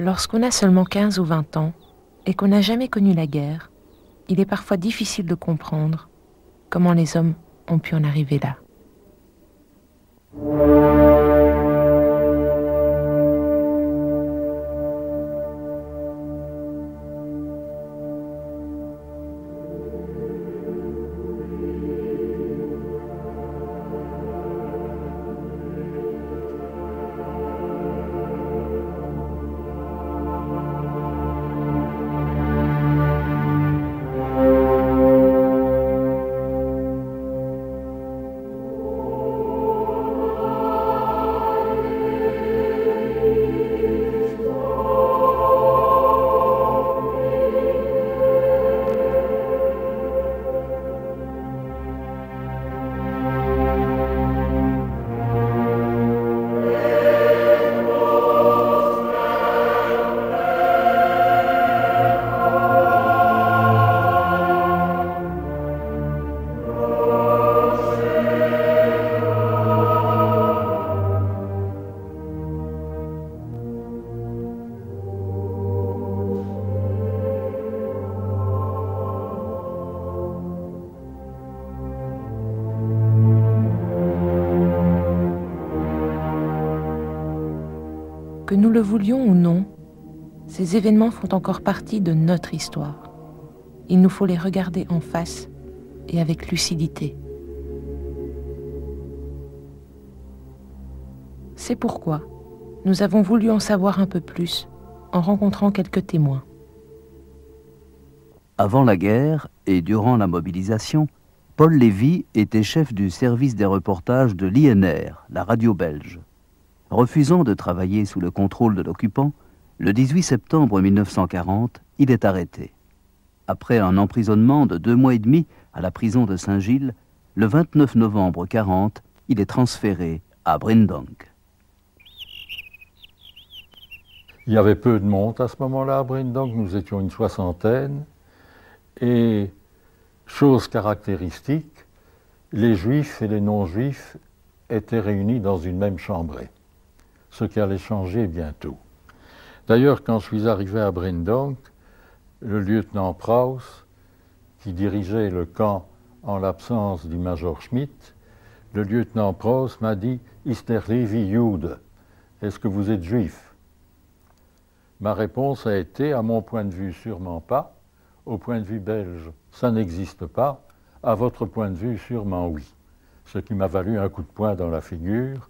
Lorsqu'on a seulement 15 ou 20 ans et qu'on n'a jamais connu la guerre, il est parfois difficile de comprendre comment les hommes ont pu en arriver là. Que nous le voulions ou non, ces événements font encore partie de notre histoire. Il nous faut les regarder en face et avec lucidité. C'est pourquoi nous avons voulu en savoir un peu plus en rencontrant quelques témoins. Avant la guerre et durant la mobilisation, Paul Lévy était chef du service des reportages de l'INR, la radio belge. Refusant de travailler sous le contrôle de l'occupant, le 18 septembre 1940, il est arrêté. Après un emprisonnement de 2 mois et demi à la prison de Saint-Gilles, le 29 novembre 1940, il est transféré à Brindonk. Il y avait peu de monde à ce moment-là à Brindonk, nous étions une 60aine. Et, chose caractéristique, les juifs et les non-juifs étaient réunis dans une même chambrée, ce qui allait changer bientôt. D'ailleurs, quand je suis arrivé à Brindonk, le lieutenant Prauss, qui dirigeait le camp en l'absence du major Schmidt, le lieutenant Prauss m'a dit « Ist der Levi Jude » ? Est-ce que vous êtes juif ? Ma réponse a été, à mon point de vue, sûrement pas. Au point de vue belge, ça n'existe pas. À votre point de vue, sûrement oui. Ce qui m'a valu un coup de poing dans la figure,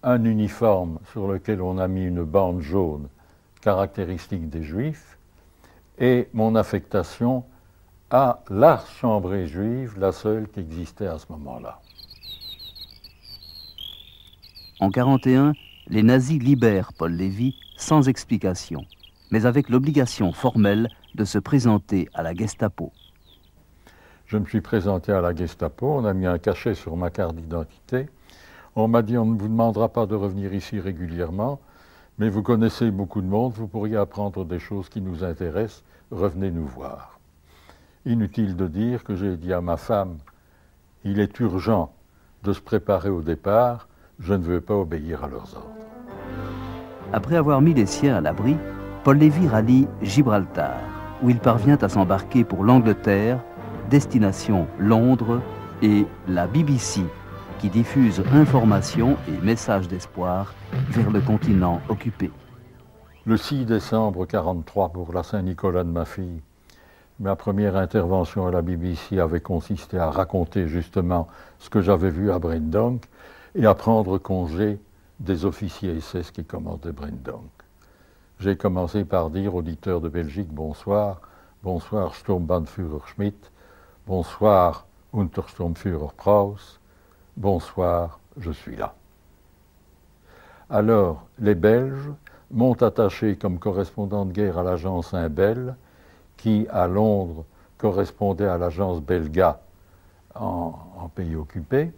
un uniforme sur lequel on a mis une bande jaune, caractéristique des Juifs, et mon affectation à la chambrée juive, la seule qui existait à ce moment-là. En 1941, les nazis libèrent Paul Lévy sans explication, mais avec l'obligation formelle de se présenter à la Gestapo. Je me suis présenté à la Gestapo, on a mis un cachet sur ma carte d'identité. On m'a dit, on ne vous demandera pas de revenir ici régulièrement, mais vous connaissez beaucoup de monde, vous pourriez apprendre des choses qui nous intéressent, revenez nous voir. Inutile de dire que j'ai dit à ma femme, il est urgent de se préparer au départ, je ne veux pas obéir à leurs ordres. Après avoir mis les siens à l'abri, Paul Lévy rallie Gibraltar, où il parvient à s'embarquer pour l'Angleterre, destination Londres et la BBC, qui diffuse informations et messages d'espoir vers le continent occupé. Le 6 décembre 1943, pour la Saint-Nicolas de ma fille, ma première intervention à la BBC avait consisté à raconter justement ce que j'avais vu à Brindonk et à prendre congé des officiers SS qui commandaient Brindonk. J'ai commencé par dire, auditeur de Belgique, bonsoir, bonsoir Sturmbannführer Schmidt, bonsoir Untersturmführer Prauss, bonsoir, je suis là. Alors, les Belges m'ont attaché comme correspondant de guerre à l'agence Imbel, qui, à Londres, correspondait à l'agence Belga en pays occupé,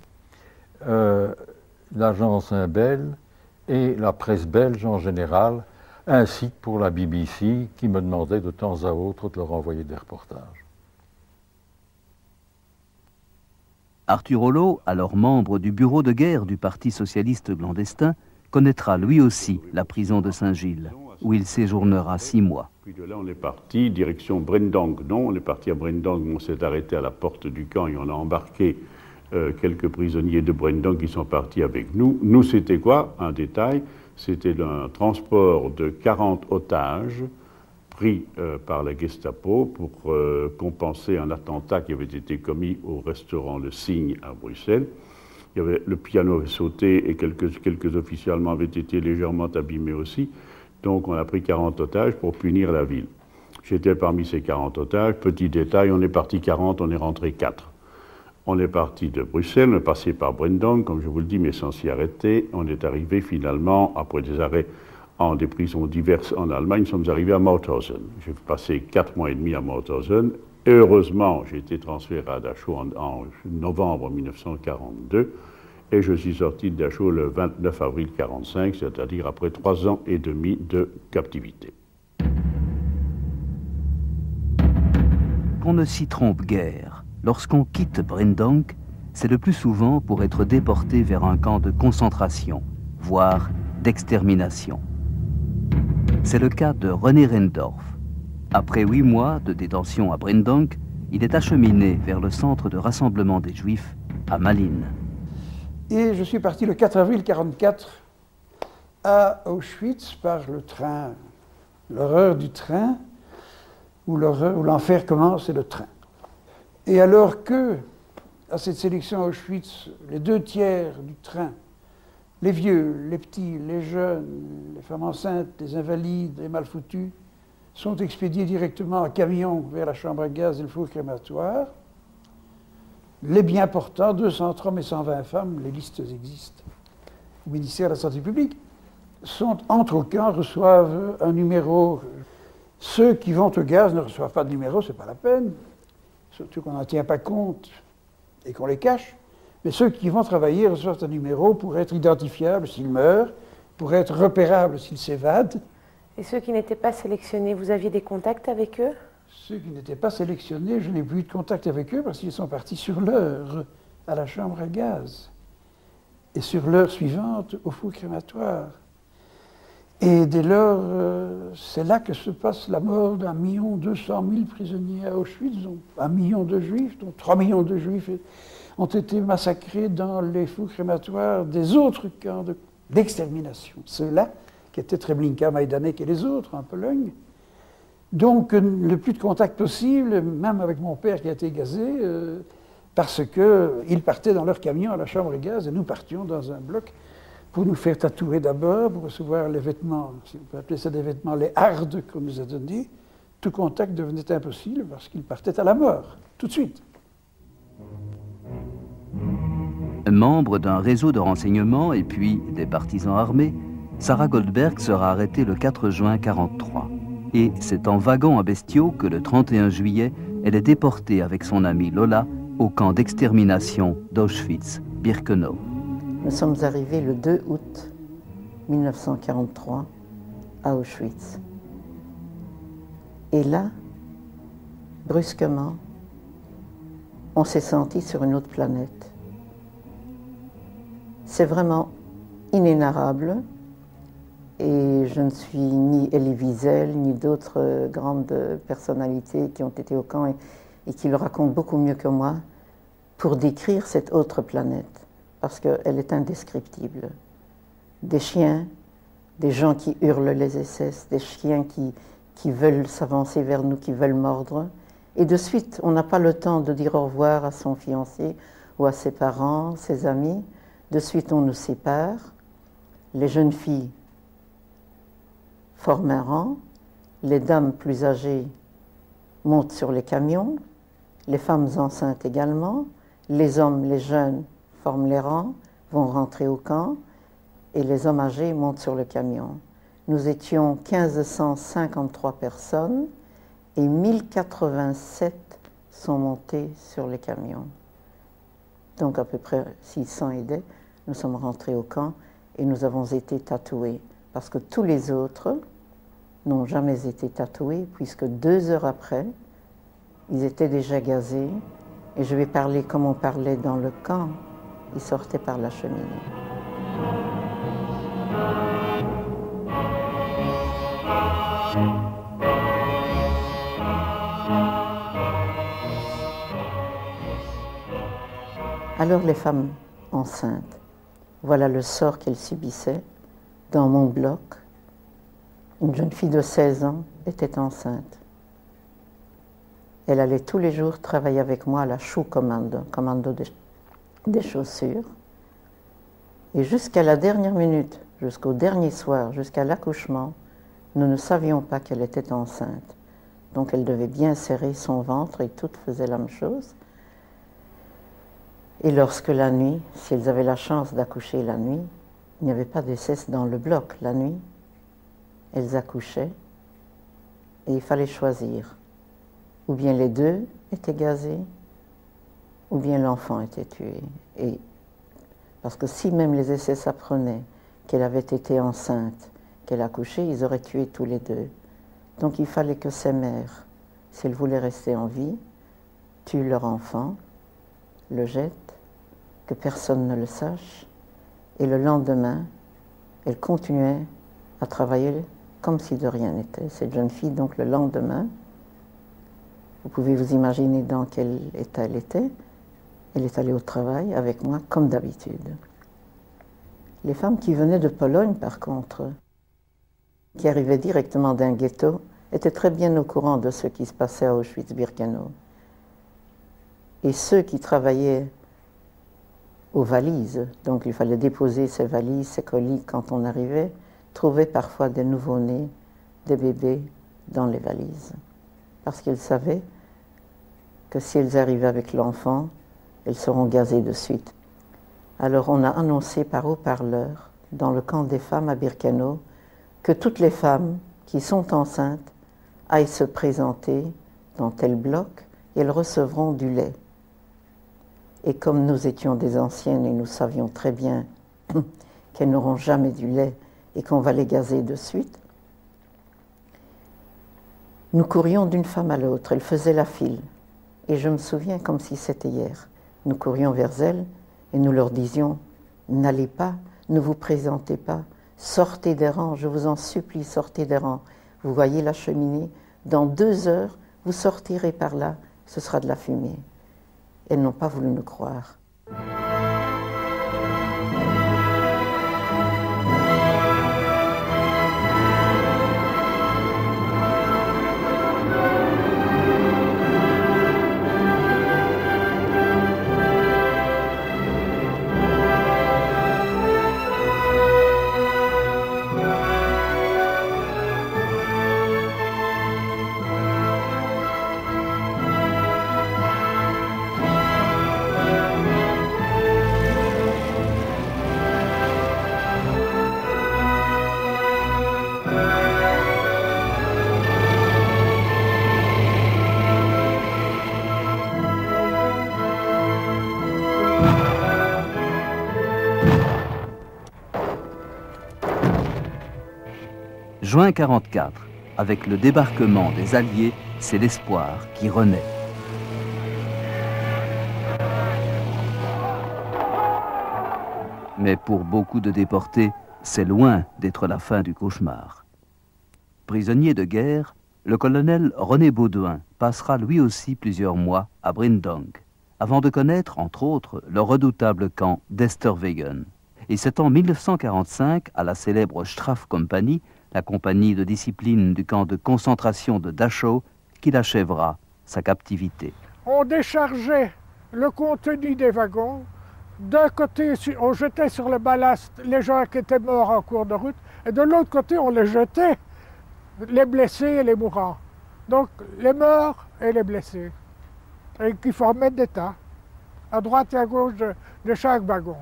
l'agence Imbel et la presse belge en général, ainsi que pour la BBC, qui me demandait de temps à autre de leur envoyer des reportages. Arthur Hollo, alors membre du bureau de guerre du Parti socialiste clandestin, connaîtra lui aussi la prison de Saint-Gilles. où il séjournera 6 mois. Puis de là, on est parti, direction Brendang. Non, on est parti à Brendang, on s'est arrêté à la porte du camp et on a embarqué quelques prisonniers de Brendang qui sont partis avec nous. Nous, c'était quoi? Un détail, c'était un transport de 40 otages pris par la Gestapo pour compenser un attentat qui avait été commis au restaurant Le Cygne à Bruxelles. Le piano avait sauté et quelques officiers allemands avaient été légèrement abîmés aussi. Donc on a pris 40 otages pour punir la ville. J'étais parmi ces 40 otages. Petit détail, on est parti 40, on est rentré 4. On est parti de Bruxelles, on est passé par Brendang, comme je vous le dis, mais sans s'y arrêter. On est arrivé finalement, après des arrêts en des prisons diverses en Allemagne, nous sommes arrivés à Mauthausen. J'ai passé 4 mois et demi à Mauthausen. Et heureusement, j'ai été transféré à Dachau en novembre 1942. Et je suis sorti de Dachau le 29 avril 1945, c'est-à-dire après 3 ans et demi de captivité. Qu'on ne s'y trompe guère, lorsqu'on quitte Brendang, c'est le plus souvent pour être déporté vers un camp de concentration, voire d'extermination. C'est le cas de René Rendorf. Après 8 mois de détention à Brendang, il est acheminé vers le centre de rassemblement des Juifs à Malines. Et je suis parti le 4 avril 1944 à Auschwitz par le train. L'horreur du train, où l'enfer commence, c'est le train. Et alors que, à cette sélection à Auschwitz, les 2 tiers du train, les vieux, les petits, les jeunes, les femmes enceintes, les invalides, les malfoutus, sont expédiés directement en camion vers la chambre à gaz et le four crématoire. Les bien portants, 200 hommes et 120 femmes, les listes existent, au ministère de la Santé publique, entrent au camp, reçoivent un numéro. Ceux qui vont au gaz ne reçoivent pas de numéro, c'est pas la peine, surtout qu'on n'en tient pas compte et qu'on les cache. Mais ceux qui vont travailler reçoivent un numéro pour être identifiables s'ils meurent, pour être repérables s'ils s'évadent. Et ceux qui n'étaient pas sélectionnés, vous aviez des contacts avec eux? Ceux qui n'étaient pas sélectionnés, je n'ai plus eu de contact avec eux parce qu'ils sont partis sur l'heure à la chambre à gaz et sur l'heure suivante au four crématoire. Et dès lors, c'est là que se passe la mort d'1 200 000 prisonniers à Auschwitz, dont 1 million de Juifs, dont 3 millions de Juifs ont été massacrés dans les fours crématoires des autres camps d'extermination. Ceux-là, qui étaient Treblinka, Majdanek et les autres en Pologne. Donc, le plus de contact possible, même avec mon père qui a été gazé, parce qu'ils partaient dans leur camion à la chambre à gaz et nous partions dans un bloc pour nous faire tatouer d'abord, pour recevoir les vêtements, si on peut appeler ça des vêtements, les hardes qu'on nous a donnés. Tout contact devenait impossible parce qu'ils partaient à la mort, tout de suite. Membre d'un réseau de renseignement et puis des partisans armés, Sarah Goldberg sera arrêtée le 4 juin 1943. Et c'est en wagon à bestiaux que le 31 juillet, elle est déportée avec son amie Lola au camp d'extermination d'Auschwitz-Birkenau. Nous sommes arrivés le 2 août 1943 à Auschwitz. Et là, brusquement, on s'est senti sur une autre planète. C'est vraiment inénarrable. Et je ne suis ni Elie Wiesel, ni d'autres grandes personnalités qui ont été au camp et qui le racontent beaucoup mieux que moi pour décrire cette autre planète, parce qu'elle est indescriptible. Des chiens, des gens qui hurlent les SS, des chiens qui veulent s'avancer vers nous, qui veulent mordre. Et de suite, on n'a pas le temps de dire au revoir à son fiancé ou à ses parents, ses amis. De suite, on nous sépare. Les jeunes filles forment un rang, les dames plus âgées montent sur les camions, les femmes enceintes également, les hommes, les jeunes forment les rangs, vont rentrer au camp, et les hommes âgés montent sur le camion. Nous étions 1553 personnes, et 1087 sont montés sur les camions. Donc à peu près 600 aidés, nous sommes rentrés au camp, et nous avons été tatoués. Parce que tous les autres n'ont jamais été tatoués, puisque 2 heures après, ils étaient déjà gazés. Et je vais parler comme on parlait dans le camp, ils sortaient par la cheminée. Alors les femmes enceintes, voilà le sort qu'elles subissaient dans mon bloc. Une jeune fille de 16 ans était enceinte. Elle allait tous les jours travailler avec moi à la shoe commando des chaussures. Et jusqu'à la dernière minute, jusqu'au dernier soir, jusqu'à l'accouchement, nous ne savions pas qu'elle était enceinte. Donc elle devait bien serrer son ventre et toutes faisaient la même chose. Et lorsque la nuit, si elles avaient la chance d'accoucher la nuit, il n'y avait pas d'essai dans le bloc la nuit, elles accouchaient et il fallait choisir. Ou bien les deux étaient gazés, ou bien l'enfant était tué. Et parce que si même les essais s'apprenaient qu'elle avait été enceinte, qu'elle accouchait, ils auraient tué tous les deux. Donc il fallait que ces mères, si elles voulaient rester en vie, tuent leur enfant, le jettent, que personne ne le sache, et le lendemain, elles continuaient à travailler comme si de rien n'était. Cette jeune fille, donc le lendemain, vous pouvez vous imaginer dans quel état elle était. Elle est allée au travail avec moi comme d'habitude. Les femmes qui venaient de Pologne, par contre, qui arrivaient directement d'un ghetto, étaient très bien au courant de ce qui se passait à Auschwitz-Birkenau. Et ceux qui travaillaient aux valises, donc il fallait déposer ses valises, ses colis quand on arrivait, trouvaient parfois des nouveau-nés, des bébés dans les valises. Parce qu'ils savaient que si elles arrivaient avec l'enfant, elles seront gazées de suite. Alors on a annoncé par haut-parleur, dans le camp des femmes à Birkenau, que toutes les femmes qui sont enceintes aillent se présenter dans tel bloc et elles recevront du lait. Et comme nous étions des anciennes et nous savions très bien qu'elles n'auront jamais du lait et qu'on va les gazer de suite, nous courions d'une femme à l'autre, elles faisaient la file. Et je me souviens comme si c'était hier. Nous courions vers elles et nous leur disions « N'allez pas, ne vous présentez pas, sortez des rangs, je vous en supplie, sortez des rangs. Vous voyez la cheminée, dans 2 heures, vous sortirez par là, ce sera de la fumée. » Elles n'ont pas voulu nous croire. Juin 1944, avec le débarquement des Alliés, c'est l'espoir qui renaît. Mais pour beaucoup de déportés, c'est loin d'être la fin du cauchemar. Prisonnier de guerre, le colonel René Baudouin passera lui aussi plusieurs mois à Brindong, avant de connaître, entre autres, le redoutable camp d'Esterwegen. Et c'est en 1945, à la célèbre Strafkompanie, la compagnie de discipline du camp de concentration de Dachau, qu'il achèvera sa captivité. On déchargeait le contenu des wagons. D'un côté, on jetait sur le ballast les gens qui étaient morts en cours de route, et de l'autre côté, on les jetait, les blessés et les mourants. Donc, les morts et les blessés, et qui formaient des tas, à droite et à gauche de chaque wagon.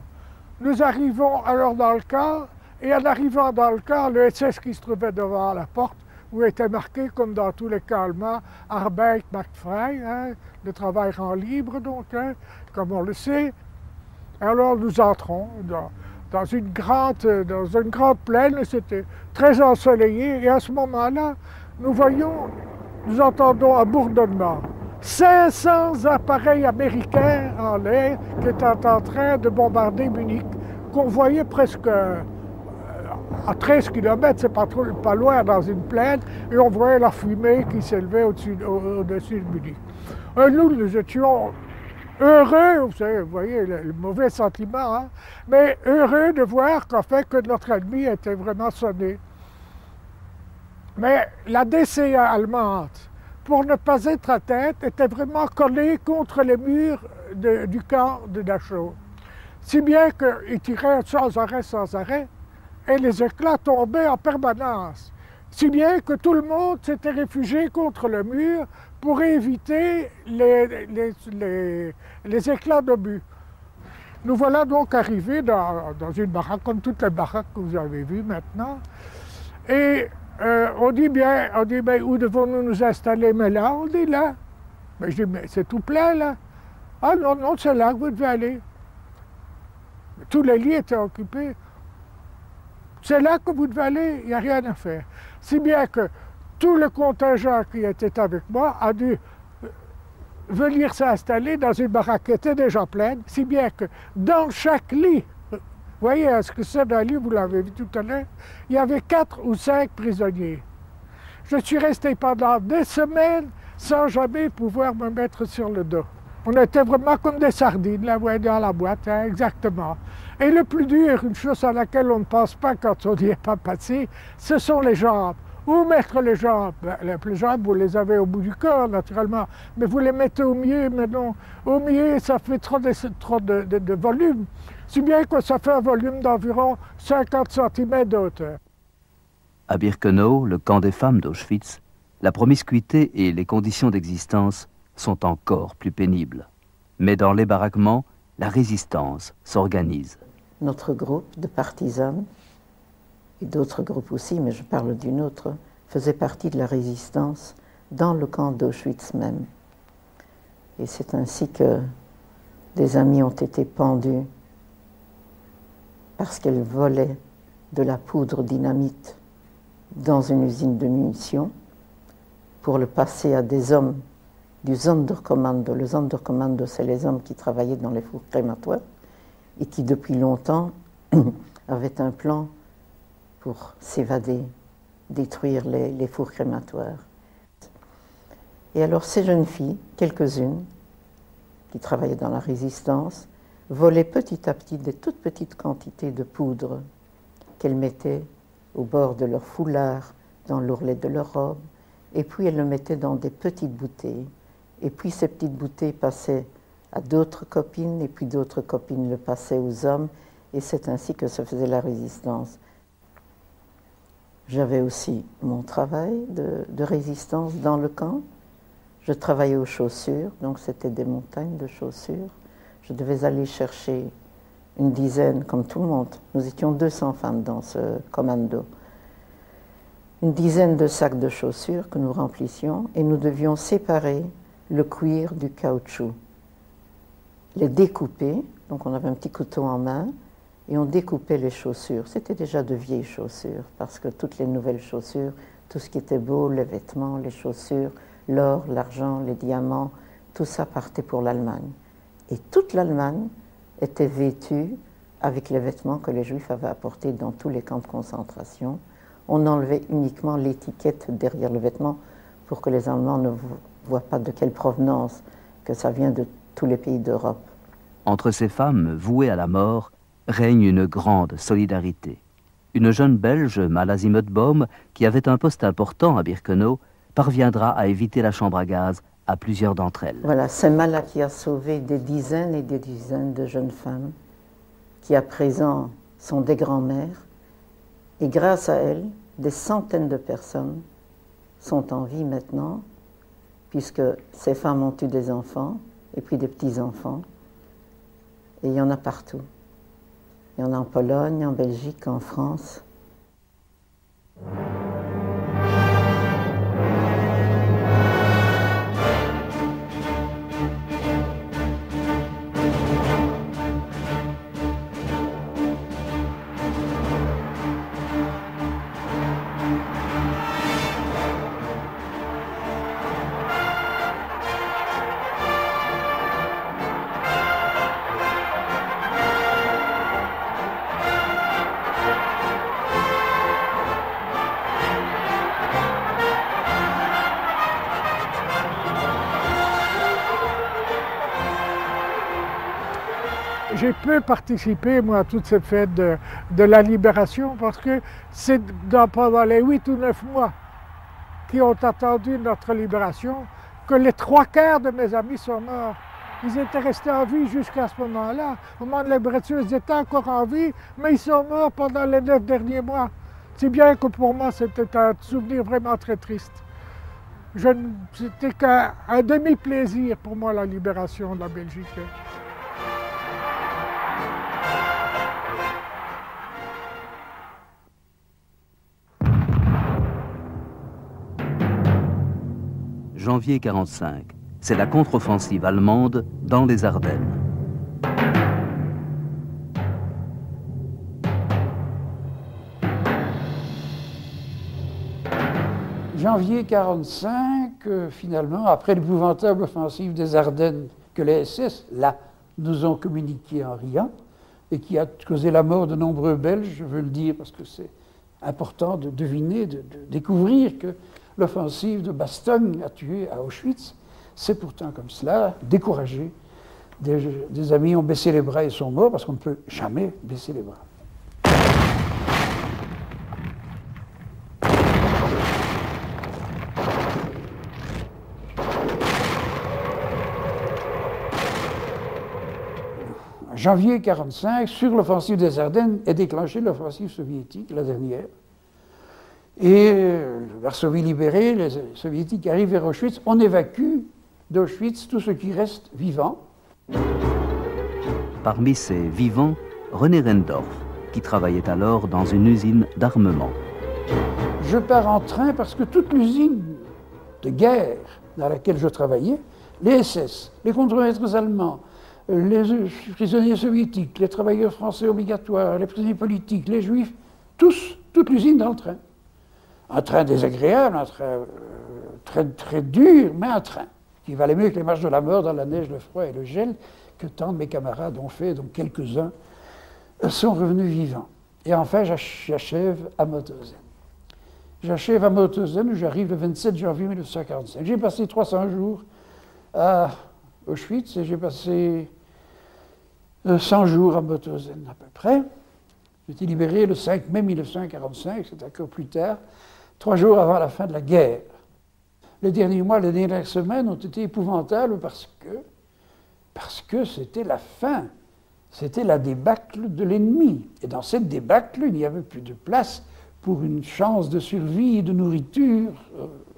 Nous arrivons alors dans le camp, et en arrivant dans le camp, le SS qui se trouvait devant la porte, où était marqué, comme dans tous les camps allemands, Arbeit macht frei, hein, le travail rend libre, donc, hein, comme on le sait. Alors nous entrons dans une grande plaine, c'était très ensoleillé, et à ce moment-là, nous entendons un bourdonnement. 500 appareils américains en l'air qui étaient en train de bombarder Munich, qu'on voyait presque à 13 km, c'est pas loin, dans une plaine, et on voyait la fumée qui s'élevait au-dessus de Munich. Nous étions heureux, vous voyez le mauvais sentiment, hein, mais heureux de voir qu'en fait que notre ennemi était vraiment sonné. Mais la DCA allemande, pour ne pas être à tête, était vraiment collée contre les murs du camp de Dachau. Si bien qu'ils tiraient sans arrêt, et les éclats tombaient en permanence. Si bien que tout le monde s'était réfugié contre le mur pour éviter les éclats d'obus. Nous voilà donc arrivés dans une baraque, comme toutes les baraques que vous avez vues maintenant. Et on dit bien, où devons-nous nous installer? Mais là, on dit là. Mais je dis, mais c'est tout plein là. Ah non, non, c'est là que vous devez aller. Tous les lits étaient occupés. C'est là que vous devez aller, il n'y a rien à faire. Si bien que tout le contingent qui était avec moi a dû venir s'installer dans une baraque qui était déjà pleine, si bien que dans chaque lit, vous voyez ce que c'est d'un lit, vous l'avez vu tout à l'heure, il y avait 4 ou 5 prisonniers. Je suis resté pendant des semaines sans jamais pouvoir me mettre sur le dos. On était vraiment comme des sardines, là, ouais, dans la boîte, hein, exactement. Et le plus dur, une chose à laquelle on ne pense pas quand on n'y est pas passé, ce sont les jambes. Où mettre les jambes? Les jambes, vous les avez au bout du corps, naturellement, mais vous les mettez au milieu, mais non. Au milieu, ça fait trop de volume, si bien que ça fait un volume d'environ 50 cm de hauteur. À Birkenau, le camp des femmes d'Auschwitz, la promiscuité et les conditions d'existence sont encore plus pénibles. Mais dans les baraquements, la résistance s'organise. Notre groupe de partisans, et d'autres groupes aussi, mais je parle d'une autre, faisait partie de la résistance dans le camp d'Auschwitz même. Et c'est ainsi que des amis ont été pendus parce qu'elles volaient de la poudre dynamite dans une usine de munitions pour le passer à des hommes du Sonderkommando. Le Sonderkommando, c'est les hommes qui travaillaient dans les fours crématoires et qui, depuis longtemps, avaient un plan pour s'évader, détruire les fours crématoires. Et alors ces jeunes filles, quelques-unes, qui travaillaient dans la résistance, volaient petit à petit des toutes petites quantités de poudre qu'elles mettaient au bord de leur foulard, dans l'ourlet de leur robe, et puis elles le mettaient dans des petites bouteilles. Et puis ces petites bouteilles passaient à d'autres copines, et puis d'autres copines le passaient aux hommes, et c'est ainsi que se faisait la résistance. J'avais aussi mon travail de résistance dans le camp. Je travaillais aux chaussures, donc c'était des montagnes de chaussures. Je devais aller chercher une dizaine, comme tout le monde. Nous étions 200 femmes dans ce commando. Une dizaine de sacs de chaussures que nous remplissions, et nous devions séparer le cuir du caoutchouc. Les découper, donc on avait un petit couteau en main, et on découpait les chaussures. C'était déjà de vieilles chaussures, parce que toutes les nouvelles chaussures, tout ce qui était beau, les vêtements, les chaussures, l'or, l'argent, les diamants, tout ça partait pour l'Allemagne. Et toute l'Allemagne était vêtue avec les vêtements que les Juifs avaient apportés dans tous les camps de concentration. On enlevait uniquement l'étiquette derrière le vêtement pour que les Allemands ne voient pas de quelle provenance, que ça vient de tous les pays d'Europe. Entre ces femmes vouées à la mort, règne une grande solidarité. Une jeune Belge, Mala Zimmetbaum, qui avait un poste important à Birkenau, parviendra à éviter la chambre à gaz à plusieurs d'entre elles. Voilà, c'est Mala qui a sauvé des dizaines et des dizaines de jeunes femmes qui à présent sont des grands-mères, et grâce à elle, des centaines de personnes sont en vie maintenant, puisque ces femmes ont eu des enfants et puis des petits-enfants, et il y en a partout. Il y en a en Pologne, en Belgique, en France. J'ai peu participé, moi, à toute cette fête de la libération parce que c'est pendant les 8 ou 9 mois qui ont attendu notre libération que les 3/4 de mes amis sont morts. Ils étaient restés en vie jusqu'à ce moment-là. Au moment de la libération, ils étaient encore en vie, mais ils sont morts pendant les 9 derniers mois. Si bien que pour moi, c'était un souvenir vraiment très triste. C'était qu'un demi-plaisir pour moi, la libération de la Belgique. Janvier 1945, c'est la contre-offensive allemande dans les Ardennes. Janvier 1945, finalement, après l'épouvantable offensive des Ardennes que les SS, là, nous ont communiqué en riant, et qui a causé la mort de nombreux Belges, je veux le dire parce que c'est important de deviner, de découvrir que l'offensive de Bastogne a tué à Auschwitz. C'est pourtant comme cela, découragé. Des amis ont baissé les bras et sont morts parce qu'on ne peut jamais baisser les bras. En janvier 1945, sur l'offensive des Ardennes, est déclenchée l'offensive soviétique, la dernière. Et Varsovie libérée, les soviétiques arrivent vers Auschwitz, on évacue d'Auschwitz tout ce qui reste vivant. Parmi ces vivants, René Rendorf, qui travaillait alors dans une usine d'armement. Je pars en train parce que toute l'usine de guerre dans laquelle je travaillais, les SS, les contre-maîtres allemands, les prisonniers soviétiques, les travailleurs français obligatoires, les prisonniers politiques, les juifs, toute l'usine dans le train. Un train désagréable, un train très dur, mais un train qui valait mieux que les marches de la mort dans la neige, le froid et le gel que tant de mes camarades ont fait, dont quelques-uns sont revenus vivants. Et enfin, j'achève à Mauthausen. J'achève à Mauthausen, où j'arrive le 27 janvier 1945. J'ai passé 300 jours à Auschwitz et j'ai passé 100 jours à Mauthausen à peu près. J'ai été libéré le 5 mai 1945, c'est encore plus tard, 3 jours avant la fin de la guerre. Les derniers mois, les dernières semaines ont été épouvantables parce que c'était la fin, c'était la débâcle de l'ennemi. Et dans cette débâcle, il n'y avait plus de place pour une chance de survie et de nourriture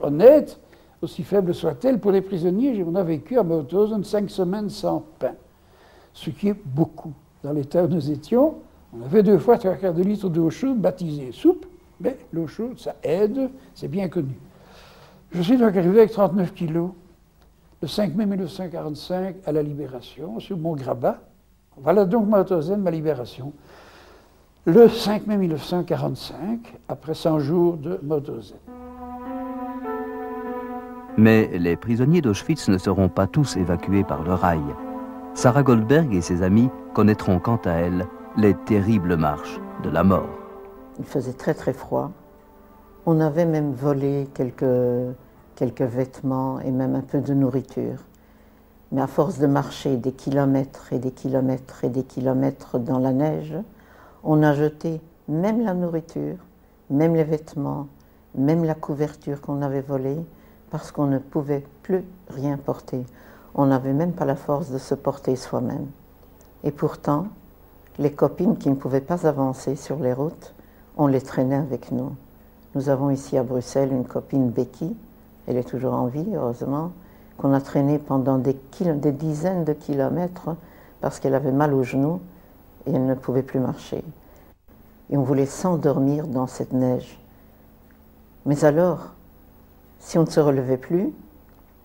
honnête, aussi faible soit-elle pour les prisonniers. On a vécu à Mauthausen 5 semaines sans pain, ce qui est beaucoup. Dans l'état où nous étions, on avait 2 fois 3/4 de litre d'eau chaude baptisée soupe, mais l'eau chaude, ça aide, c'est bien connu. Je suis donc arrivé avec 39 kilos le 5 mai 1945 à la Libération, sur mon grabat. Voilà donc Mauthausen, ma libération. Le 5 mai 1945, après 100 jours de Mauthausen. Mais les prisonniers d'Auschwitz ne seront pas tous évacués par le rail. Sarah Goldberg et ses amis connaîtront quant à elles les terribles marches de la mort. Il faisait très très froid. On avait même volé quelques vêtements et même un peu de nourriture. Mais à force de marcher des kilomètres et des kilomètres et des kilomètres dans la neige, on a jeté même la nourriture, même les vêtements, même la couverture qu'on avait volée, parce qu'on ne pouvait plus rien porter. On n'avait même pas la force de se porter soi-même. Et pourtant, les copines qui ne pouvaient pas avancer sur les routes, on les traînait avec nous. Nous avons ici à Bruxelles une copine, Becky, elle est toujours en vie, heureusement, qu'on a traînée pendant des dizaines de kilomètres parce qu'elle avait mal aux genoux et elle ne pouvait plus marcher. Et on voulait s'endormir dans cette neige. Mais alors, si on ne se relevait plus,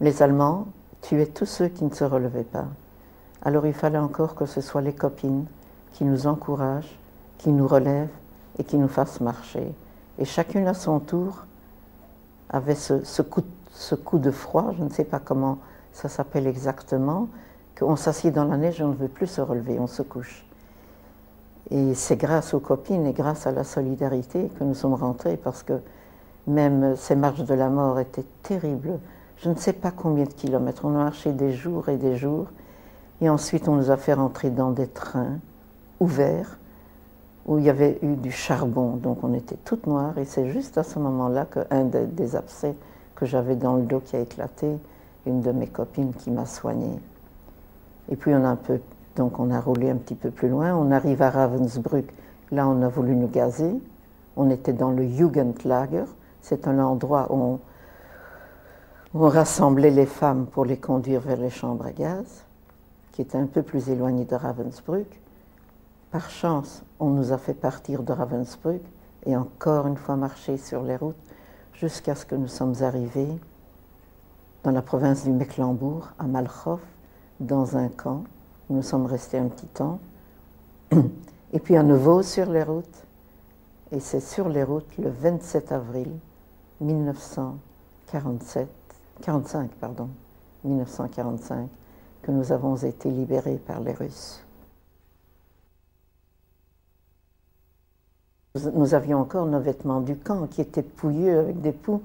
les Allemands tuaient tous ceux qui ne se relevaient pas. Alors il fallait encore que ce soit les copines qui nous encouragent, qui nous relèvent et qui nous fassent marcher. Et chacune à son tour avait ce coup de froid, je ne sais pas comment ça s'appelle exactement, qu'on s'assied dans la neige et on ne veut plus se relever, on se couche. Et c'est grâce aux copines et grâce à la solidarité que nous sommes rentrés, parce que même ces marches de la mort étaient terribles. Je ne sais pas combien de kilomètres, on a marché des jours et des jours, Et ensuite, on nous a fait rentrer dans des trains ouverts où il y avait eu du charbon. Donc on était toutes noires et c'est juste à ce moment-là qu'un des abcès que j'avais dans le dos qui a éclaté, une de mes copines qui m'a soignée. Et puis donc on a roulé un petit peu plus loin, on arrive à Ravensbrück. Là, on a voulu nous gazer. On était dans le Jugendlager. C'est un endroit où on rassemblait les femmes pour les conduire vers les chambres à gaz, qui était un peu plus éloigné de Ravensbrück. Par chance, on nous a fait partir de Ravensbrück et encore une fois marcher sur les routes jusqu'à ce que nous sommes arrivés dans la province du Mecklembourg, à Malchow, dans un camp où nous sommes restés un petit temps. Et puis à nouveau sur les routes. Et c'est sur les routes, le 27 avril 1945, que nous avons été libérés par les Russes. Nous avions encore nos vêtements du camp qui étaient pouilleux avec des poux.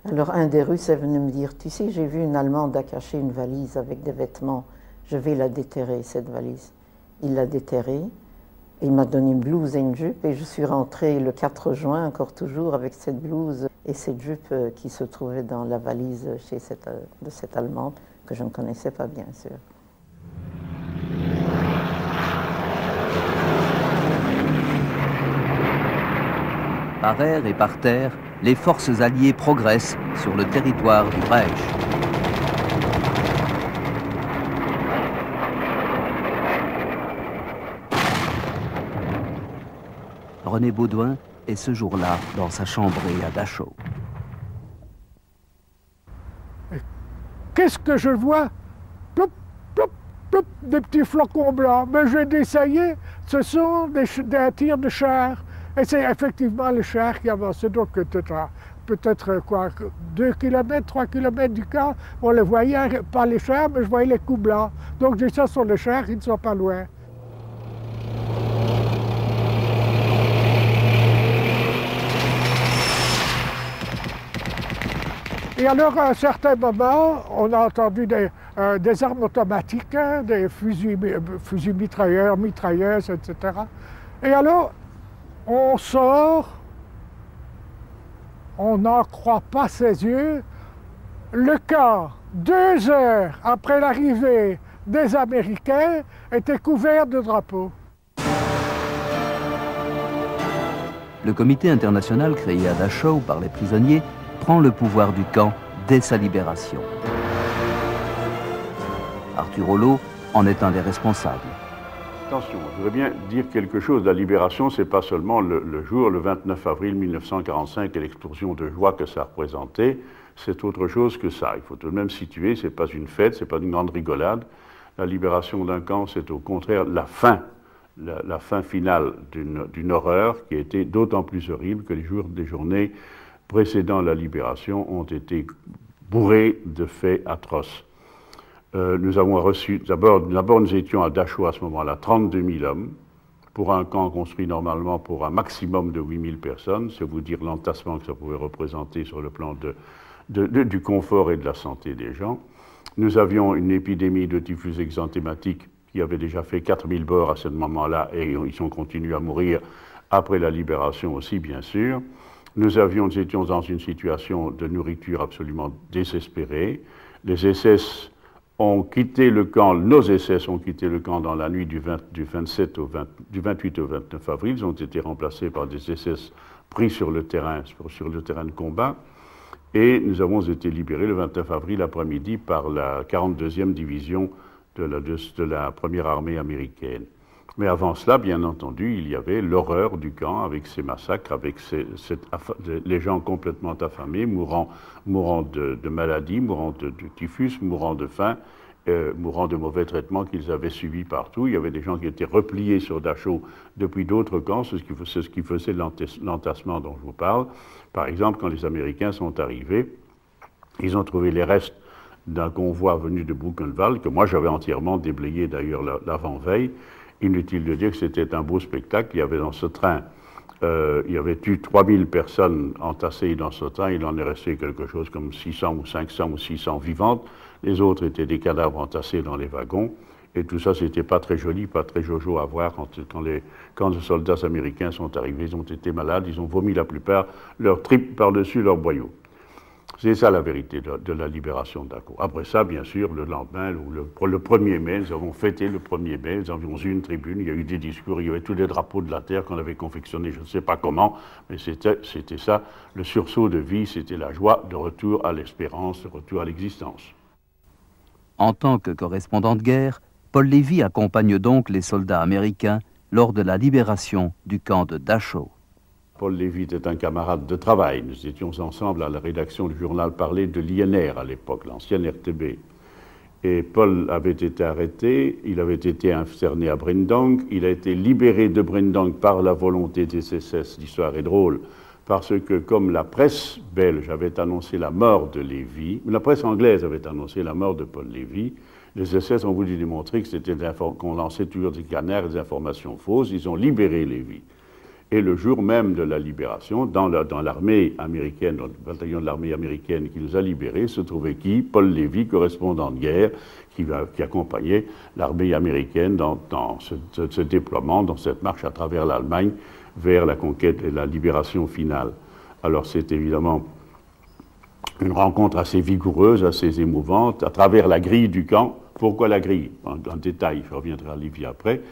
Alors un des Russes est venu me dire, tu sais, j'ai vu une Allemande a caché une valise avec des vêtements, je vais la déterrer, cette valise. Il l'a déterrée. Il m'a donné une blouse et une jupe et je suis rentrée le 4 juin, encore toujours, avec cette blouse et cette jupe qui se trouvait dans la valise de cette Allemande, que je ne connaissais pas bien sûr. Par air et par terre, les forces alliées progressent sur le territoire du Reich. René Baudouin est ce jour-là dans sa chambrée à Dachau. Qu'est-ce que je vois? Plop, plop, plop, des petits flocons blancs. Mais je dis, ça y est, ce sont des tirs de chars. Et c'est effectivement les chars qui avançaient. Donc peut-être quoi, 2 km, 3 km du camp, on les voyait, pas les chars, mais je voyais les coups blancs. Donc je dis, ça sont les chars, ils ne sont pas loin. Et alors, à un certain moment, on a entendu des armes automatiques, hein, des fusils mitrailleurs, mitrailleuses, etc. Et alors, on sort, on n'en croit pas ses yeux, le camp, 2 heures après l'arrivée des Américains, était couvert de drapeaux. Le comité international créé à Dachau par les prisonniers prend le pouvoir du camp dès sa libération. Arthur Olo en est un des responsables. Attention, je voudrais bien dire quelque chose. La libération, ce n'est pas seulement le jour, le 29 avril 1945, et l'explosion de joie que ça représentait, c'est autre chose que ça. Il faut tout de même situer, ce n'est pas une fête, ce n'est pas une grande rigolade. La libération d'un camp, c'est au contraire la fin finale d'une horreur qui a été d'autant plus horrible que les journées précédant la libération ont été bourrés de faits atroces. Nous avons reçu, d'abord nous étions à Dachau à ce moment-là, 32 000 hommes, pour un camp construit normalement pour un maximum de 8 000 personnes, c'est vous dire l'entassement que ça pouvait représenter sur le plan du confort et de la santé des gens. Nous avions une épidémie de typhus exanthématique qui avait déjà fait 4 000 morts à ce moment-là, et ils ont continué à mourir après la libération aussi, bien sûr. Nous étions dans une situation de nourriture absolument désespérée. Les SS ont quitté le camp, nos SS ont quitté le camp dans la nuit du 28 au 29 avril. Ils ont été remplacés par des SS pris sur le terrain de combat. Et nous avons été libérés le 29 avril après-midi par la 42e division de la première armée américaine. Mais avant cela, bien entendu, il y avait l'horreur du camp avec ces massacres, avec les gens complètement affamés, mourant de maladies, mourant de typhus, mourant de faim, mourant de mauvais traitements qu'ils avaient subis partout. Il y avait des gens qui étaient repliés sur Dachau depuis d'autres camps, c'est ce qui faisait l'entassement dont je vous parle. Par exemple, quand les Américains sont arrivés, ils ont trouvé les restes d'un convoi venu de Buchenwald, que moi j'avais entièrement déblayé d'ailleurs l'avant-veille. Inutile de dire que c'était un beau spectacle. Il y avait dans ce train, il y avait eu 3000 personnes entassées dans ce train. Il en est resté quelque chose comme 600 ou 500 ou 600 vivantes. Les autres étaient des cadavres entassés dans les wagons. Et tout ça, c'était pas très joli, pas très jojo à voir quand les soldats américains sont arrivés. Ils ont été malades, ils ont vomi la plupart leurs tripes par-dessus leurs boyaux. C'est ça la vérité de la libération d'Aco. Après ça, bien sûr, le lendemain, le 1er mai, nous avons fêté le 1er mai, nous avions eu une tribune, il y a eu des discours, il y avait tous les drapeaux de la terre qu'on avait confectionnés, je ne sais pas comment, mais c'était ça, le sursaut de vie, c'était la joie de retour à l'espérance, de retour à l'existence. En tant que correspondant de guerre, Paul Lévy accompagne donc les soldats américains lors de la libération du camp de Dachau. Paul Lévy était un camarade de travail. Nous étions ensemble à la rédaction du journal parlé de l'INR à l'époque, l'ancienne RTB. Et Paul avait été arrêté, il avait été interné à Brindong, il a été libéré de Brindong par la volonté des SS. L'histoire est drôle, parce que comme la presse belge avait annoncé la mort de Lévy, la presse anglaise avait annoncé la mort de Paul Lévy, les SS ont voulu démontrer qu'on lançait toujours des canards et des informations fausses, ils ont libéré Lévy. Et le jour même de la libération, dans l'armée américaine, dans le bataillon de l'armée américaine qui nous a libérés, se trouvait qui? Paul Lévy, correspondant de guerre, qui accompagnait l'armée américaine dans ce déploiement, dans cette marche à travers l'Allemagne vers la conquête et la libération finale. Alors c'est évidemment une rencontre assez vigoureuse, assez émouvante, à travers la grille du camp. Pourquoi la grille? En détail, je reviendrai à Lévy après.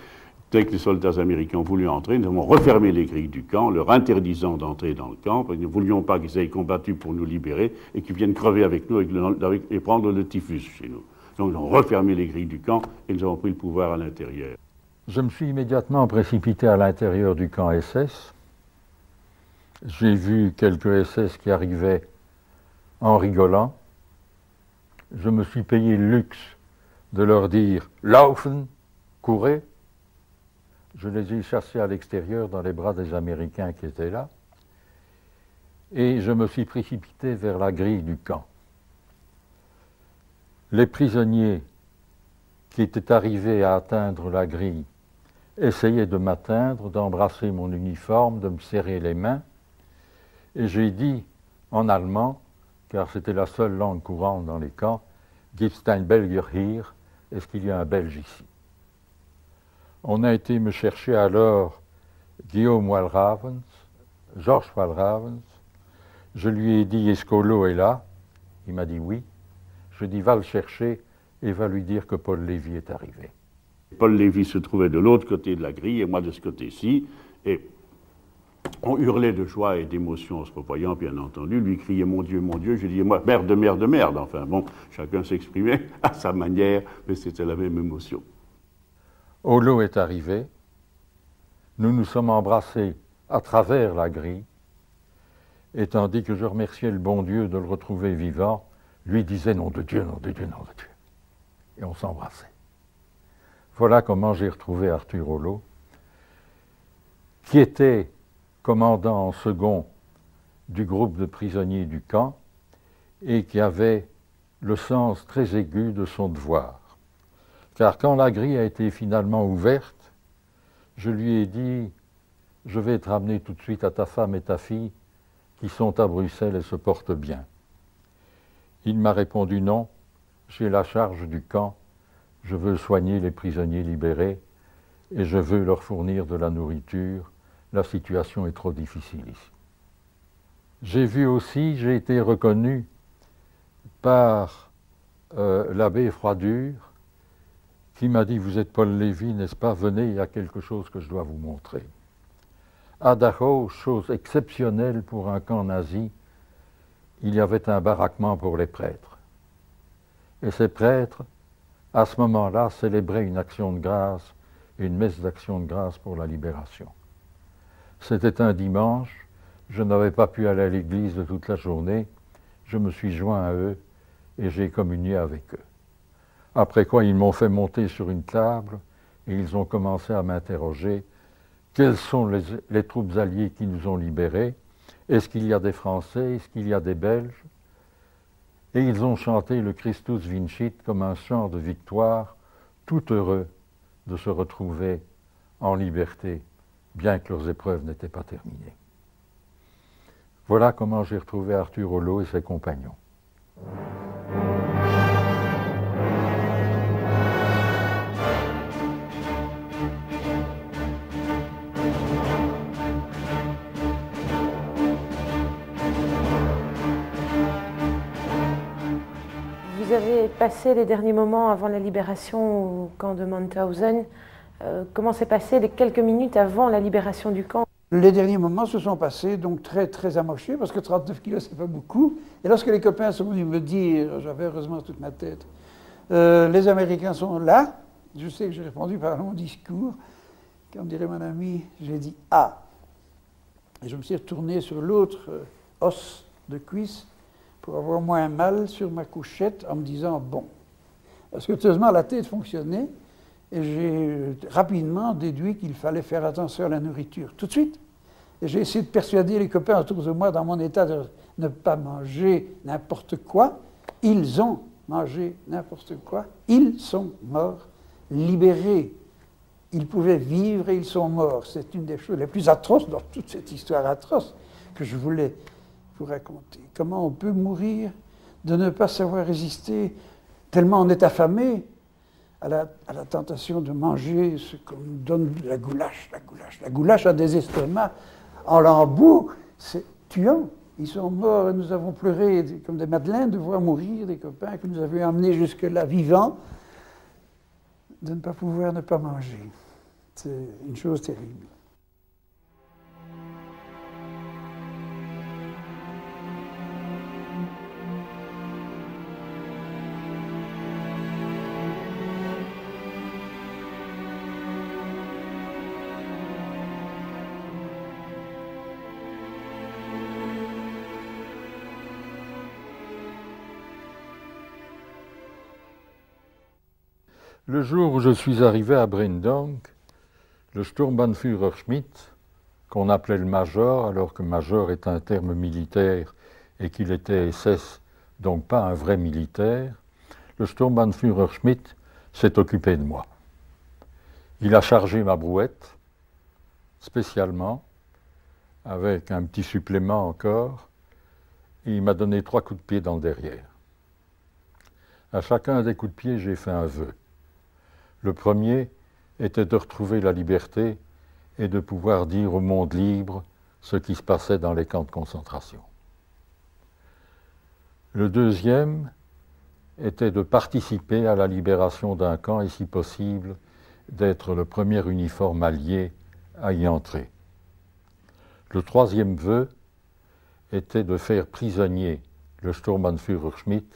Dès que les soldats américains ont voulu entrer, nous avons refermé les grilles du camp, leur interdisant d'entrer dans le camp, parce que nous ne voulions pas qu'ils aient combattu pour nous libérer et qu'ils viennent crever avec nous et prendre le typhus chez nous. Donc nous avons refermé les grilles du camp et nous avons pris le pouvoir à l'intérieur. Je me suis immédiatement précipité à l'intérieur du camp SS. J'ai vu quelques SS qui arrivaient en rigolant. Je me suis payé le luxe de leur dire « Laufen !» courez. Je les ai chassés à l'extérieur dans les bras des Américains qui étaient là. Et je me suis précipité vers la grille du camp. Les prisonniers qui étaient arrivés à atteindre la grille essayaient de m'atteindre, d'embrasser mon uniforme, de me serrer les mains. Et j'ai dit en allemand, car c'était la seule langue courante dans les camps, « Gibt's ein Belgier hier ?» Est-ce qu'il y a un Belge ici? On a été me chercher alors Guillaume Walravens, Georges Walravens. Je lui ai dit, est-ce qu'Olo est là? Il m'a dit oui. Je dis, va le chercher et va lui dire que Paul Lévy est arrivé. Paul Lévy se trouvait de l'autre côté de la grille et moi de ce côté-ci. Et on hurlait de joie et d'émotion en se revoyant, bien entendu. Lui criait, mon Dieu, mon Dieu. Je dis, moi, merde, merde, merde. Enfin bon, chacun s'exprimait à sa manière, mais c'était la même émotion. Olo est arrivé, nous nous sommes embrassés à travers la grille, et tandis que je remerciais le bon Dieu de le retrouver vivant, lui disait « Nom de Dieu, nom de Dieu, nom de Dieu ». Et on s'embrassait. Voilà comment j'ai retrouvé Arthur Olo, qui était commandant en second du groupe de prisonniers du camp et qui avait le sens très aigu de son devoir. Car quand la grille a été finalement ouverte, je lui ai dit « Je vais te ramener tout de suite à ta femme et ta fille qui sont à Bruxelles et se portent bien. » Il m'a répondu « Non, j'ai la charge du camp, je veux soigner les prisonniers libérés et je veux leur fournir de la nourriture, la situation est trop difficile ici. » J'ai été reconnu par l'abbé Froidure, qui m'a dit « Vous êtes Paul Lévy, n'est-ce pas? Venez, il y a quelque chose que je dois vous montrer. » À Dachau, chose exceptionnelle pour un camp nazi, il y avait un baraquement pour les prêtres. Et ces prêtres, à ce moment-là, célébraient une action de grâce, une messe d'action de grâce pour la libération. C'était un dimanche, je n'avais pas pu aller à l'église de toute la journée, je me suis joint à eux et j'ai communié avec eux. Après quoi, ils m'ont fait monter sur une table et ils ont commencé à m'interroger. Quelles sont les troupes alliées qui nous ont libérés? Est-ce qu'il y a des Français? Est-ce qu'il y a des Belges? Et ils ont chanté le Christus Vincit comme un chant de victoire, tout heureux de se retrouver en liberté, bien que leurs épreuves n'étaient pas terminées. Voilà comment j'ai retrouvé Arthur Olo et ses compagnons. s'est passé les derniers moments avant la libération au camp de Mauthausen? Comment s'est passé les quelques minutes avant la libération du camp? Les derniers moments se sont passés donc très amochés, parce que 39 kilos, c'est pas beaucoup. Et lorsque les copains sont venus me dire, j'avais heureusement toute ma tête, les Américains sont là, je sais que j'ai répondu par un long discours. Comme dirait mon ami, j'ai dit « Ah !» Et je me suis retourné sur l'autre os de cuisse pour avoir moins mal sur ma couchette en me disant « Bon ». Parce que heureusement, la tête fonctionnait et j'ai rapidement déduit qu'il fallait faire attention à la nourriture, tout de suite. Et j'ai essayé de persuader les copains autour de moi dans mon état de ne pas manger n'importe quoi. Ils ont mangé n'importe quoi. Ils sont morts, libérés. Ils pouvaient vivre et ils sont morts. C'est une des choses les plus atroces dans toute cette histoire atroce que je voulais vous raconter. Comment on peut mourir de ne pas savoir résister tellement on est affamé à la tentation de manger ce qu'on nous donne, la goulash. La goulash a des estomacs en lambeaux, c'est tuant. Ils sont morts et nous avons pleuré comme des madeleines de voir mourir des copains que nous avions amenés jusque-là vivants, de ne pas pouvoir ne pas manger. C'est une chose terrible. Le jour où je suis arrivé à Breendonk, le Sturmbannführer Schmidt, qu'on appelait le Major, alors que Major est un terme militaire et qu'il était SS, donc pas un vrai militaire, le Sturmbannführer Schmidt s'est occupé de moi. Il a chargé ma brouette, spécialement, avec un petit supplément encore, et il m'a donné 3 coups de pied dans le derrière. À chacun des coups de pied, j'ai fait un vœu. Le premier était de retrouver la liberté et de pouvoir dire au monde libre ce qui se passait dans les camps de concentration. Le deuxième était de participer à la libération d'un camp et, si possible, d'être le premier uniforme allié à y entrer. Le troisième vœu était de faire prisonnier le Sturmbannführer Schmidt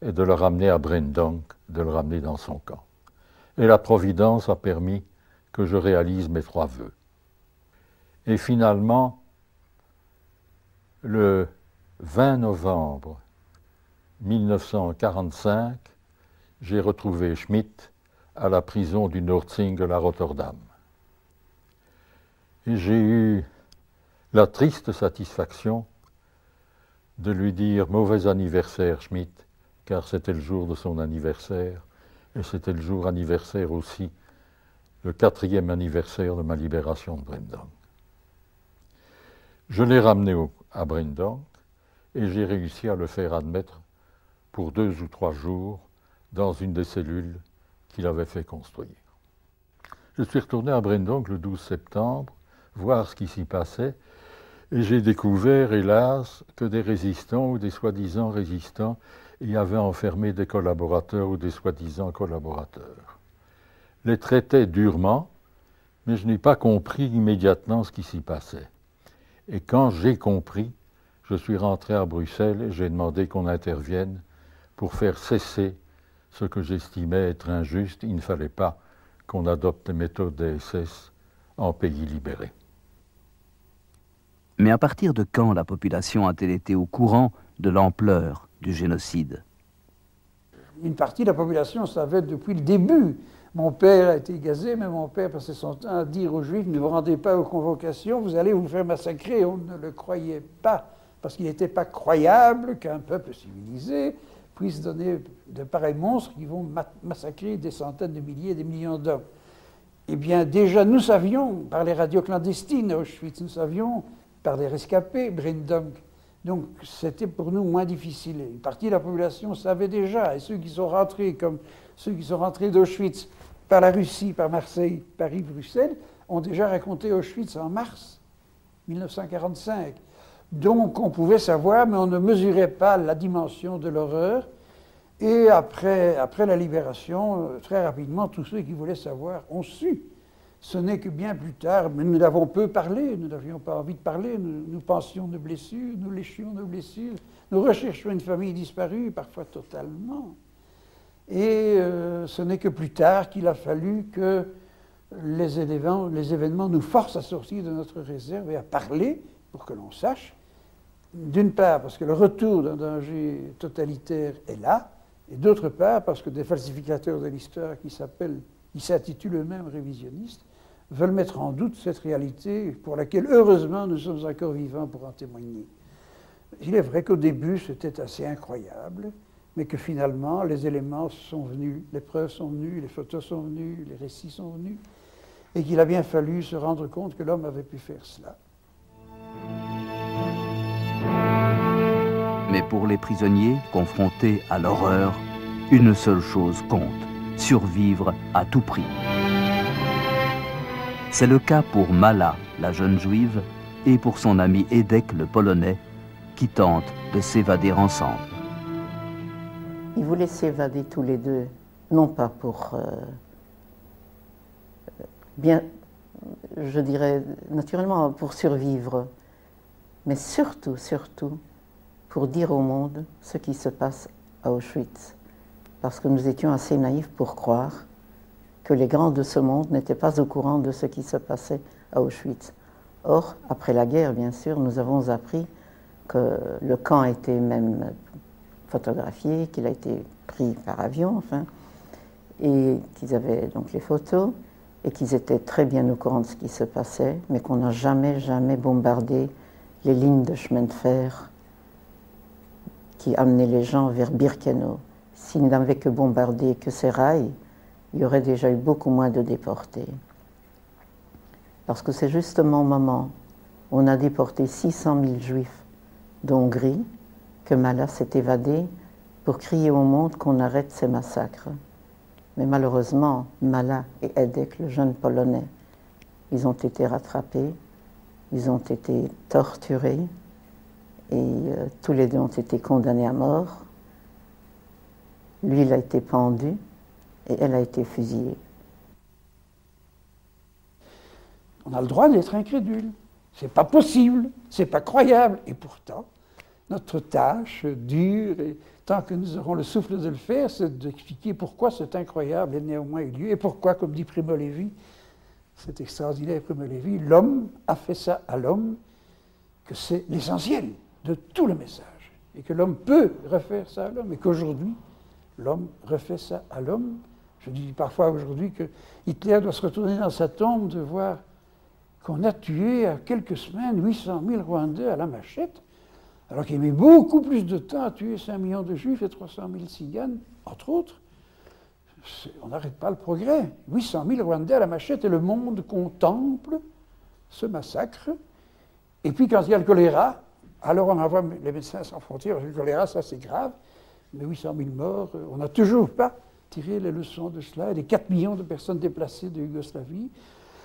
et de le ramener à Breendonk, de le ramener dans son camp. Et la Providence a permis que je réalise mes 3 vœux. Et finalement, le 20 novembre 1945, j'ai retrouvé Schmidt à la prison du Noordzingel à Rotterdam. Et j'ai eu la triste satisfaction de lui dire « Mauvais anniversaire, Schmidt », car c'était le jour de son anniversaire, et c'était le jour anniversaire aussi, le 4e anniversaire de ma libération de Breendonk. Je l'ai ramené à Breendonk et j'ai réussi à le faire admettre pour 2 ou 3 jours dans une des cellules qu'il avait fait construire. Je suis retourné à Breendonk le 12 septembre, voir ce qui s'y passait, et j'ai découvert, hélas, que des résistants ou des soi-disant résistants y avaient enfermé des collaborateurs ou des soi-disant collaborateurs. Les traitaient durement, mais je n'ai pas compris immédiatement ce qui s'y passait. Et quand j'ai compris, je suis rentré à Bruxelles et j'ai demandé qu'on intervienne pour faire cesser ce que j'estimais être injuste. Il ne fallait pas qu'on adopte les méthodes des SS en pays libérés. Mais à partir de quand la population a-t-elle été au courant de l'ampleur du génocide? Une partie de la population savait depuis le début. Mon père a été gazé, mais mon père passait son temps à dire aux Juifs « Ne vous rendez pas aux convocations, vous allez vous faire massacrer ». On ne le croyait pas, parce qu'il n'était pas croyable qu'un peuple civilisé puisse donner de pareils monstres qui vont massacrer des centaines de milliers, des millions d'hommes. Eh bien, déjà, nous savions, par les radios clandestines à Auschwitz, nous savions, par les rescapés, Breendonk. Donc, c'était pour nous moins difficile. Une partie de la population savait déjà, et ceux qui sont rentrés, comme ceux qui sont rentrés d'Auschwitz par la Russie, par Marseille, Paris, Bruxelles, ont déjà raconté Auschwitz en mars 1945. Donc, on pouvait savoir, mais on ne mesurait pas la dimension de l'horreur. Et après la libération, très rapidement, tous ceux qui voulaient savoir ont su. Ce n'est que bien plus tard, mais nous n'avons peu parlé, nous n'avions pas envie de parler, nous pensions nos blessures, nous léchions nos blessures, nous recherchions une famille disparue, parfois totalement. Et ce n'est que plus tard qu'il a fallu que les événements nous forcent à sortir de notre réserve et à parler pour que l'on sache. D'une part, parce que le retour d'un danger totalitaire est là, et d'autre part, parce que des falsificateurs de l'histoire qui s'intitulent eux-mêmes révisionnistes, veulent mettre en doute cette réalité pour laquelle, heureusement, nous sommes encore vivants pour en témoigner. Il est vrai qu'au début, c'était assez incroyable, mais que finalement, les éléments sont venus, les preuves sont venues, les photos sont venues, les récits sont venus, et qu'il a bien fallu se rendre compte que l'homme avait pu faire cela. Mais pour les prisonniers, confrontés à l'horreur, une seule chose compte, survivre à tout prix. C'est le cas pour Mala, la jeune juive, et pour son ami Edek, le Polonais, qui tentent de s'évader ensemble. Ils voulaient s'évader tous les deux, non pas pour, bien, je dirais naturellement pour survivre, mais surtout pour dire au monde ce qui se passe à Auschwitz. Parce que nous étions assez naïfs pour croire que les grands de ce monde n'étaient pas au courant de ce qui se passait à Auschwitz. Or, après la guerre, bien sûr, nous avons appris que le camp a été même photographié, qu'il a été pris par avion, enfin, et qu'ils avaient donc les photos, et qu'ils étaient très bien au courant de ce qui se passait, mais qu'on n'a jamais bombardé les lignes de chemin de fer qui amenaient les gens vers Birkenau. S'ils n'avaient que bombardé que ces rails, il y aurait déjà eu beaucoup moins de déportés. Parce que c'est justement au moment où on a déporté 600 000 juifs d'Hongrie que Mala s'est évadé pour crier au monde qu'on arrête ces massacres. Mais malheureusement, Mala et Edek, le jeune Polonais, ils ont été rattrapés, ils ont été torturés, et tous les deux ont été condamnés à mort. Lui, il a été pendu, et elle a été fusillée. On a le droit d'être incrédule. C'est pas possible, c'est pas croyable. Et pourtant, notre tâche dure, et tant que nous aurons le souffle de le faire, c'est d'expliquer pourquoi cet incroyable est néanmoins eu lieu, et pourquoi, comme dit Primo Levi, cet extraordinaire Primo Levi, l'homme a fait ça à l'homme, que c'est l'essentiel de tout le message, et que l'homme peut refaire ça à l'homme, et qu'aujourd'hui, l'homme refait ça à l'homme. Je dis parfois aujourd'hui que Hitler doit se retourner dans sa tombe de voir qu'on a tué à quelques semaines 800 000 Rwandais à la machette, alors qu'il met beaucoup plus de temps à tuer 5 millions de Juifs et 300 000 Tziganes, entre autres. On n'arrête pas le progrès. 800 000 Rwandais à la machette, et le monde contemple ce massacre. Et puis quand il y a le choléra, alors on envoie les médecins sans frontières, le choléra, ça c'est grave, mais 800 000 morts, on n'a toujours pas tiré les leçons de cela, et les 4 millions de personnes déplacées de Yougoslavie.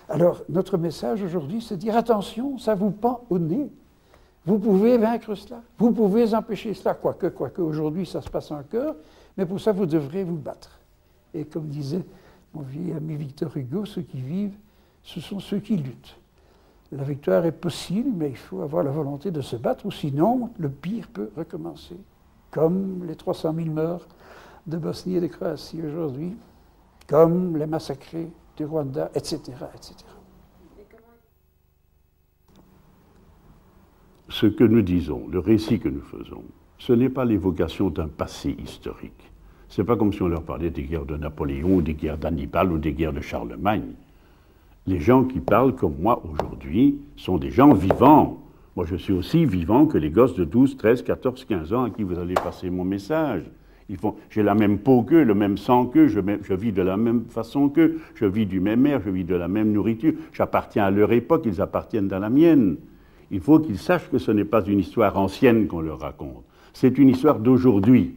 Alors, notre message aujourd'hui, c'est de dire attention, ça vous pend au nez. Vous pouvez vaincre cela, vous pouvez empêcher cela, quoique aujourd'hui ça se passe encore, mais pour ça vous devrez vous battre. Et comme disait mon vieil ami Victor Hugo, ceux qui vivent, ce sont ceux qui luttent. La victoire est possible, mais il faut avoir la volonté de se battre, ou sinon le pire peut recommencer. Comme les 300 000 morts de Bosnie et de Croatie aujourd'hui, comme les massacrés du Rwanda, etc., etc. Ce que nous disons, le récit que nous faisons, ce n'est pas l'évocation d'un passé historique. Ce n'est pas comme si on leur parlait des guerres de Napoléon, ou des guerres d'Hannibal, ou des guerres de Charlemagne. Les gens qui parlent comme moi aujourd'hui sont des gens vivants. Moi, je suis aussi vivant que les gosses de 12, 13, 14, 15 ans à qui vous allez passer mon message. J'ai la même peau qu'eux, le même sang qu'eux, je vis de la même façon qu'eux, je vis du même air, je vis de la même nourriture. J'appartiens à leur époque, ils appartiennent à la mienne. Il faut qu'ils sachent que ce n'est pas une histoire ancienne qu'on leur raconte. C'est une histoire d'aujourd'hui.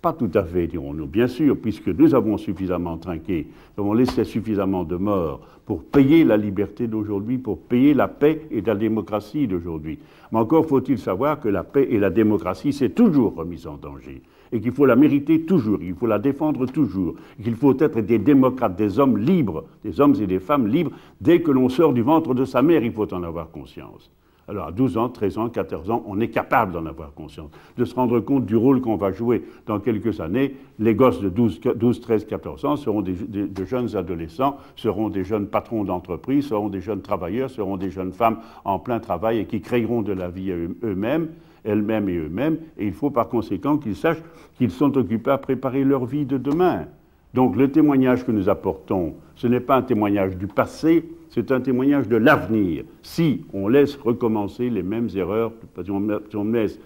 Pas tout à fait, dirons-nous, bien sûr, puisque nous avons suffisamment trinqué, nous avons laissé suffisamment de morts pour payer la liberté d'aujourd'hui, pour payer la paix et la démocratie d'aujourd'hui. Mais encore faut-il savoir que la paix et la démocratie s'est toujours remise en danger. et qu'il faut la mériter toujours, il faut la défendre toujours, qu'il faut être des démocrates, des hommes libres, des hommes et des femmes libres. Dès que l'on sort du ventre de sa mère, il faut en avoir conscience. Alors à 12 ans, 13 ans, 14 ans, on est capable d'en avoir conscience, de se rendre compte du rôle qu'on va jouer dans quelques années. Les gosses de 12, 13, 14 ans seront de jeunes adolescents, seront des jeunes patrons d'entreprise, seront des jeunes travailleurs, seront des jeunes femmes en plein travail et qui créeront de la vie elles-mêmes et eux-mêmes. Et il faut par conséquent qu'ils sachent qu'ils sont occupés à préparer leur vie de demain. Donc le témoignage que nous apportons, ce n'est pas un témoignage du passé, c'est un témoignage de l'avenir. Si on laisse recommencer les mêmes erreurs, si on laisse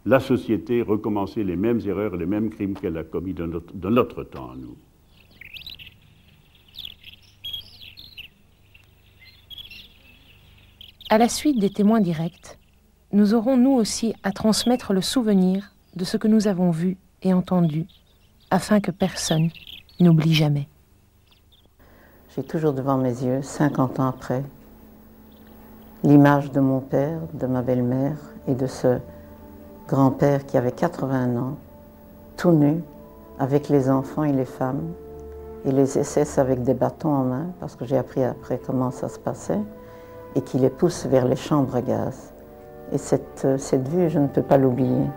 la société recommencer les mêmes erreurs et les mêmes crimes qu'elle a commis de notre temps à nous. À la suite des témoins directs, nous aurons nous aussi à transmettre le souvenir de ce que nous avons vu et entendu, afin que personne n'oublie jamais. J'ai toujours devant mes yeux, 50 ans après, l'image de mon père, de ma belle-mère et de ce grand-père qui avait 80 ans, tout nu, avec les enfants et les femmes, et les SS avec des bâtons en main, parce que j'ai appris après comment ça se passait, et qui les pousse vers les chambres à gaz. Et cette vue, je ne peux pas l'oublier.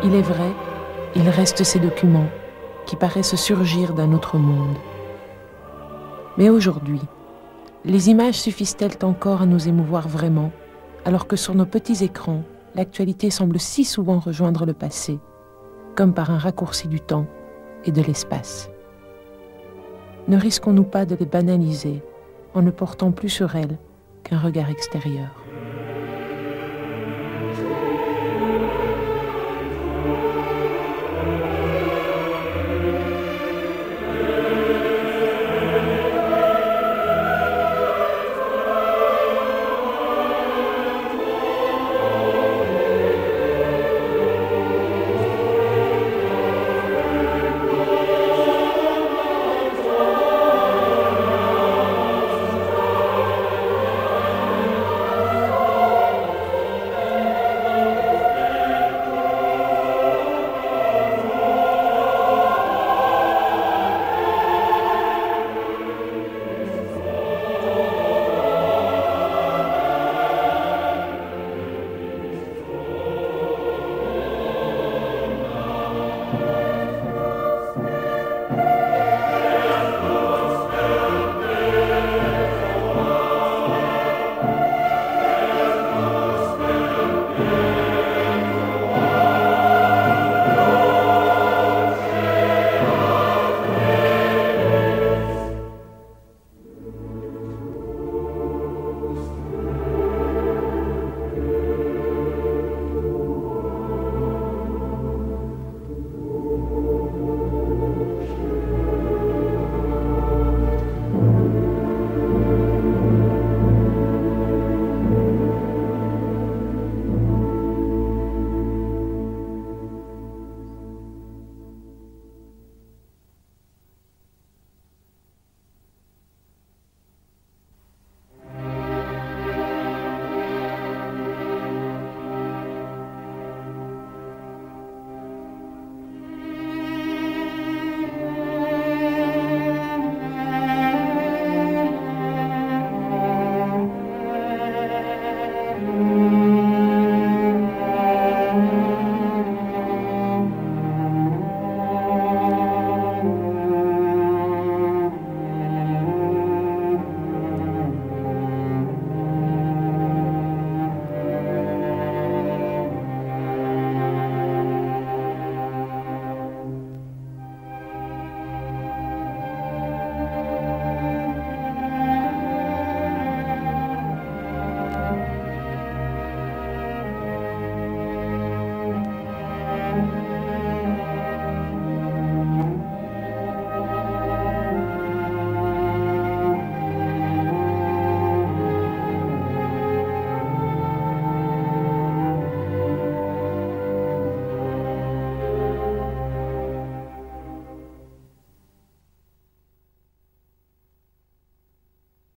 Il est vrai, il reste ces documents qui paraissent surgir d'un autre monde. Mais aujourd'hui, les images suffisent-elles encore à nous émouvoir vraiment, alors que sur nos petits écrans, l'actualité semble si souvent rejoindre le passé, comme par un raccourci du temps et de l'espace. Ne risquons-nous pas de les banaliser en ne portant plus sur elles qu'un regard extérieur ?